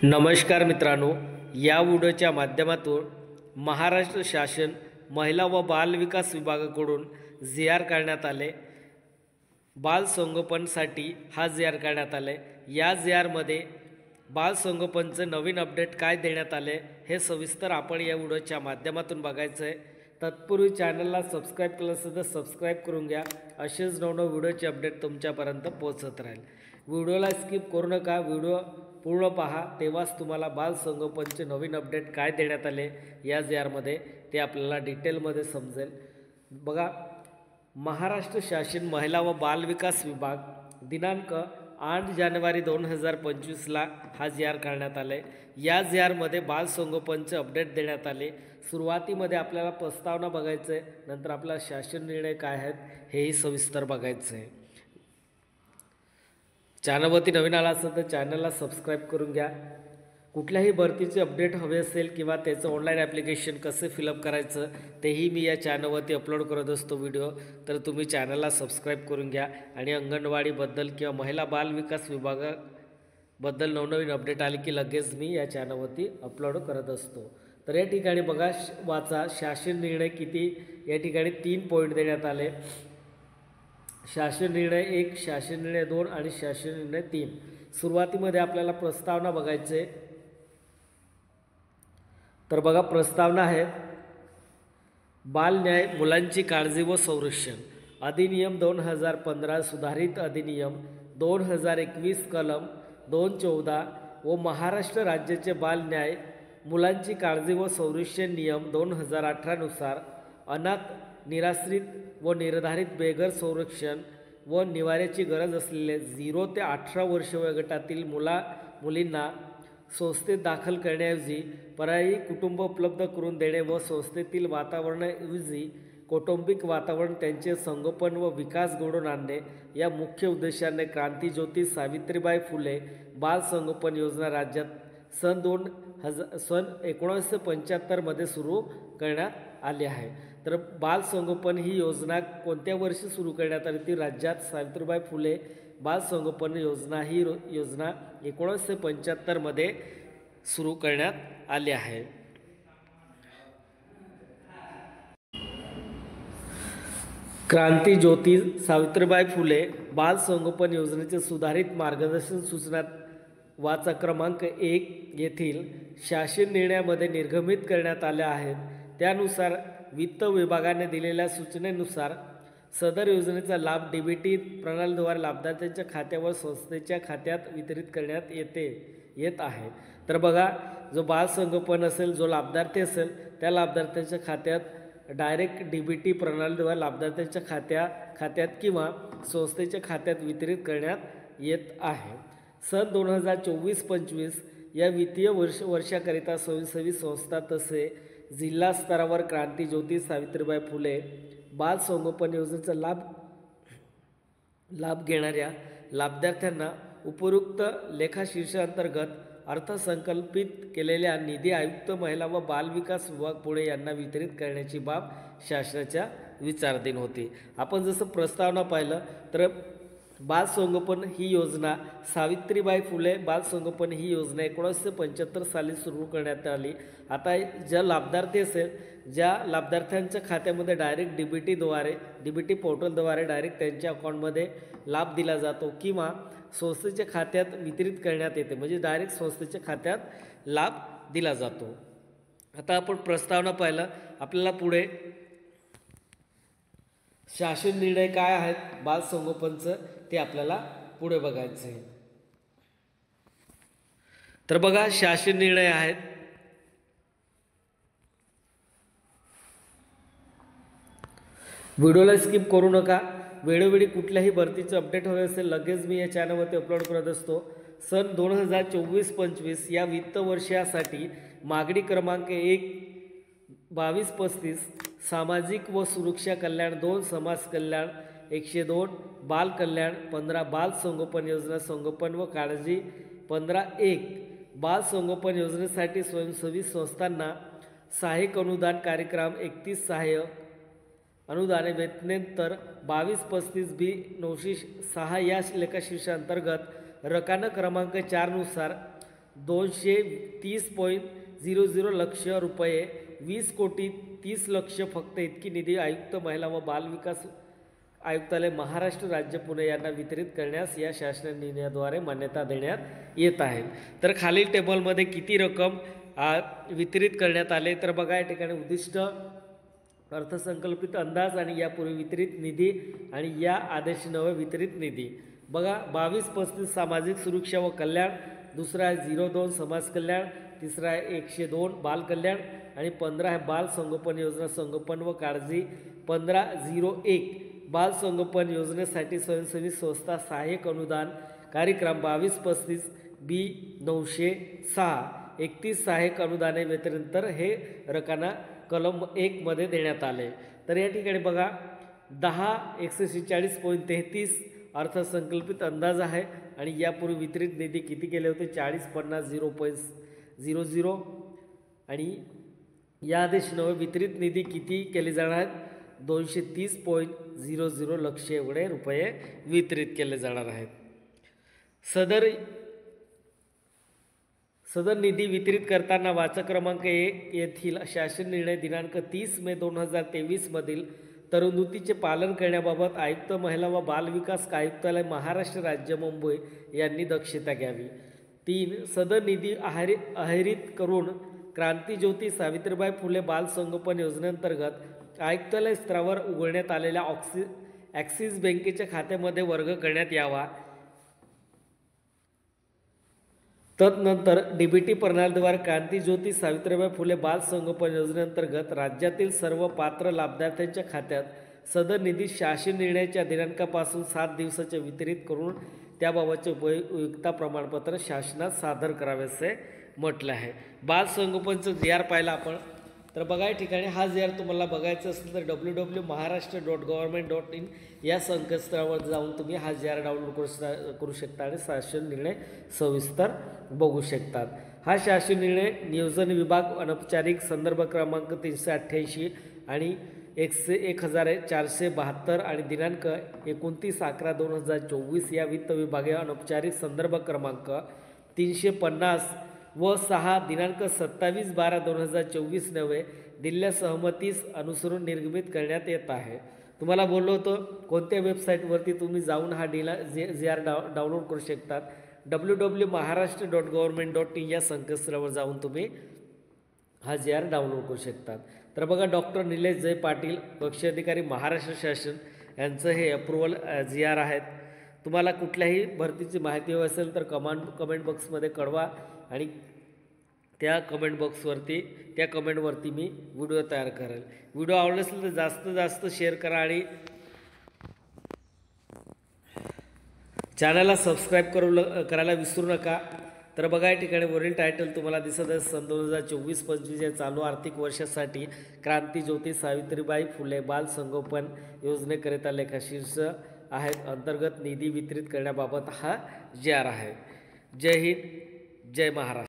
नमस्कार मित्रांनो, या व्हिडिओच्या माध्यमातून महाराष्ट्र शासन महिला व बाल विकास विभागाकडून जी.आर. करण्यात आले। बाल संगोपनसाठी हा जी.आर. करण्यात आले। या जी.आर.मध्ये बाल संगोपनचे नवीन अपडेट काय देण्यात आले हे सविस्तर आपण या व्हिडिओच्या माध्यमातून बघायचं आहे। तत्पूर्वी चॅनलला सबस्क्राईब केलं असेल तर सबस्क्राईब करून घ्या, असेच नवनवीन व्हिडिओचे अपडेट तुमच्यापर्यंत पोहोचत राहील। व्हिडिओला स्किप करू नका, व्हिडिओ पूर्ण पहा, तेव्हाच तुम्हाला बाल संगोपनचे नवीन अपडेट काय देण्यात आले या जी.आर.मध्ये ते आपल्याला डिटेलमध्ये समजेल। बघा, महाराष्ट्र शासन महिला व बाल विकास विभाग दिनांक 8 जानेवारी 2025ला हा जी.आर. करण्यात आले। या जी.आर.मध्ये बाल संगोपनचे अपडेट देण्यात आले। सुरुवातीमध्ये आपल्याला प्रस्तावना बघायचं आहे, नंतर आपला शासन निर्णय काय आहेत हेही सविस्तर बघायचं आहे। चॅनलवरती नवीन आला असेल तर चॅनलला सबस्क्राईब करून घ्या। कुठल्याही भरतीचे अपडेट हवे असेल किंवा त्याचं ऑनलाईन ॲप्लिकेशन कसं फिलअप करायचं तेही मी या चॅनलवरती अपलोड करत असतो व्हिडिओ, तर तुम्ही चॅनलला सबस्क्राईब करून घ्या। आणि अंगणवाडीबद्दल किंवा महिला बाल विकास विभागाबद्दल नवनवीन अपडेट आले की लगेच मी या चॅनलवरती अपलोड करत असतो। तर या ठिकाणी बघा, वाचा शासन निर्णय किती, या ठिकाणी 3 पॉईंट देण्यात आले। शासन निर्णय 1, शासन निर्णय 2 आणि शासन निर्णय 3। सुरुवातीमध्ये आपल्याला प्रस्तावना बघायचे, तर बघा प्रस्तावना आहे, बाल न्याय मुलांची काळजी व संरक्षण अधिनियम 2015 सुधारित अधिनियम 2021 कलम 214 व महाराष्ट्र राज्याचे बाल न्याय मुलांची काळजी व संरक्षण नियम 2018 नुसार अनाथ, निराश्रित व निर्धारित बेघर संरक्षण व निवाऱ्याची गरज असलेले 0 ते 18 वर्ष वयोगटातील मुलींना संस्थेत दाखल करण्याऐवजी पर्यायी कुटुंब उपलब्ध करून देणे व संस्थेतील वातावरणाऐवजी कौटुंबिक वातावरण त्यांचे संगोपन व विकास घडवून आणणे या मुख्य उद्देशाने क्रांतीज्योती सावित्रीबाई फुले बाल संगोपन योजना राज्यात सन 1975 मध्ये सुरू करण्यात आली आहे। तर बाल संगोपन ही योजना कोणत्या वर्षी सुरू करण्यात आली ती राज्यात सावित्रीबाई फुले बाल संगोपन योजना ही योजना 1975 मध्ये सुरू करण्यात आली आहे। क्रांतीज्योती सावित्रीबाई फुले बाल संगोपन योजनेचे सुधारित मार्गदर्शन सूचना वाचा क्रमांक 1 येथील शासन निर्णयामध्ये निर्गमित करण्यात आल्या आहेत। त्यानुसार वित्त विभागाने दिलेल्या सूचनेनुसार सदर योजनेचा लाभ डीबीटी प्रणालीद्वारे लाभार्थ्यांच्या खात्यावर संस्थेच्या खात्यात वितरित करण्यात येत आहे। तर बघा, जो बाल संगोपन असेल, जो लाभार्थी असेल त्या लाभार्थ्यांच्या खात्यात डायरेक्ट डीबीटी प्रणालीद्वारे लाभार्थ्यांच्या खात्यात किंवा संस्थेच्या खात्यात वितरित करण्यात येत आहे। सन 2024-25 या वित्तीय वर्षाकरिता स्वयंसेवी संस्था तसे जिल्हा स्तरावर क्रांतीज्योती सावित्रीबाई फुले बाल संगोपन योजनेचा लाभ घेणाऱ्या लाभार्थ्यांना उपयुक्त लेखाशीर्षांतर्गत अर्थसंकल्पित केलेल्या निधी आयुक्त महिला व बाल विकास विभाग पुणे यांना वितरित करण्याची बाब शासनाच्या विचाराधीन होती। आपण जसं प्रस्तावना पाहिलं तर बाल संगोपन ही योजना सावित्रीबाई फुले बाल संगोपन ही योजना 1975 साली सुरू करण्यात आली। आता ज्या लाभार्थी असेल, ज्या लाभार्थ्यांच्या खात्यामध्ये डायरेक्ट डीबीटी पोर्टलद्वारे डायरेक्ट त्यांच्या अकाउंटमध्ये लाभ दिला जातो किंवा संस्थेच्या खात्यात वितरित करण्यात येते, म्हणजे डायरेक्ट संस्थेच्या खात्यात लाभ दिला जातो। आता आपण प्रस्तावना पाहिलं, आपल्याला पुढे शासन निर्णय काय आहेत बाल संगोपनचं ते आपल्याला पुढे बघायचं आहे। तर बघा, शासन निर्णय आहेत, व्हिडिओला स्किप करू नका। वेळोवेळी कुठल्याही भरतीचे अपडेट हवे असेल लगेच मी या चॅनलवरती अपलोड करत असतो। सन 2024-25 या वित्त वर्षासाठी मागणी क्रमांक 1 2235 सामाजिक व सुरक्षा कल्याण 2 समाज कल्याण 102 बाल कल्याण 15 बाल संगोपन योजना संगोपन व काळजी 15-1 बाल संगोपन योजनेसाठी स्वयंसेवी संस्थांना सहाय्यक अनुदान कार्यक्रम 31 सहाय्यक अनुदाने वेतनेतर 2235 बी 906 या लेखाशीर्षांतर्गत रकाना क्रमांक 4 नुसार 230.00 लक्ष रुपये, 20,30,00,000 फक्त इतकी निधी आयुक्त महिला व बालविकास आयुक्तालय महाराष्ट्र राज्य पुणे यांना वितरित करण्यास या शासन निर्णयाद्वारे मान्यता देण्यात येत आहे। तर खालील टेबलमध्ये किती रक्कम वितरित करण्यात आले तर बघा, या ठिकाणी उद्दिष्ट, अर्थसंकल्पित अंदाज आणि यापूर्वी वितरित निधी आणि या आदेश नवे वितरित निधी बघा। 22-35 सामाजिक सुरक्षा व कल्याण, दुसरा आहे 02 समाज कल्याण, तिसरा आहे 102 बाल कल्याण आणि 15 आहे बाल संगोपन योजना संगोपन व काळजी, 1501 बाल संगोपन योजनेसाठी स्वयंसेवी संस्था सहाय्यक अनुदान कार्यक्रम, 22-35 बी 906 31 सहाय्यक अनुदाने व्यतिरिक्त हे रकाना कलम 1 मध्ये देण्यात आले। तर या ठिकाणी बघा 10,146.33 अर्थसंकल्पित अंदाज आहे आणि यापूर्वी वितरित निधी किती केले होते 40,50,000 आणि या आदेश नवे वितरित निधी किती केले जाणार आहेत 230.00 लक्ष एवढे रुपये वितरित केले जाणार आहेत। सदर निधी वितरित करताना वाचक क्रमांक 1 येथील शासन निर्णय दिनांक 30 मे 2023 मधील तरतुदीचे पालन करण्याबाबत आयुक्त महिला व बालविकास आयुक्तालय महाराष्ट्र राज्य मुंबई यांनी दक्षता घ्यावी। 3 सदर निधी अहरित करून क्रांतीज्योती सावित्रीबाई फुले बाल संगोपन योजनेअंतर्गत आयुक्तालय स्तरावर उघडण्यात आलेल्या ॲक्सिस बँकेच्या खात्यामध्ये वर्ग करण्यात यावा। तदनंतर डीबीटी प्रणालीद्वारे क्रांतीज्योती सावित्रीबाई फुले बाल संगोपन योजनेअंतर्गत राज्यातील सर्व पात्र लाभार्थ्यांच्या खात्यात सदर निधी शासन निर्णयाच्या दिनांकापासून 7 दिवसाचे वितरित करून त्याबाबतचे उपयुक्तता प्रमाणपत्र शासनात सादर करावे असे म्हटले आहे। बाल संगोपनचं जी.आर पाहिला आपण तर बघा, या ठिकाणी हा जी.आर तुम्हाला बघायचं असेल तर www.maharashtra.government.in या संकेतस्थळावर जाऊन तुम्ही हा जी.आर डाउनलोड करू शकता आणि शासन निर्णय सविस्तर बघू शकतात। हा शासन निर्णय नियोजन विभाग अनौपचारिक संदर्भ क्रमांक 388 आणि 1472 आणि दिनांक 29/11/2024 या वित्त विभागीय अनौपचारिक संदर्भ क्रमांक 350 व 6 दिनांक 27/12/2024 नवे दिलेल्या सहमतीस अनुसरून निर्गमित करण्यात येत आहे। तुम्हाला बोललो होतो कोणत्या वेबसाईटवरती तुम्ही जाऊन हा जी.आर डाउनलोड करू शकतात, www.maharashtra.government.in या संकेतस्थळावर जाऊन तुम्ही हा जी.आर डाउनलोड करू शकतात। तर बघा, डॉक्टर निलेश जय पाटील पक्ष अधिकारी महाराष्ट्र शासन यांचं हे अप्रुव्हल जी.आर आहेत। तुम्हाला कुठल्याही भरतीची माहिती हवी असेल तर कमेंट बॉक्समध्ये कळवा आणि त्या कमेंटवरती मी व्हिडिओ तयार करेल। व्हिडिओ आवडला असेल तर जास्तीत जास्त शेअर करा आणि चॅनलला सबस्क्राईब करायला विसरू नका। तर बघा, या ठिकाणी वरील टायटल तुम्हाला दिसत आहे, सन 2024-25 या चालू आर्थिक वर्षासाठी क्रांतीज्योती सावित्रीबाई फुले बाल संगोपन योजनेकरिता लेखाशीर्ष आहेत अंतर्गत निधी वितरित करण्याबाबत हा जी.आर आहे। जय हिंद, जय महाराष्ट्र।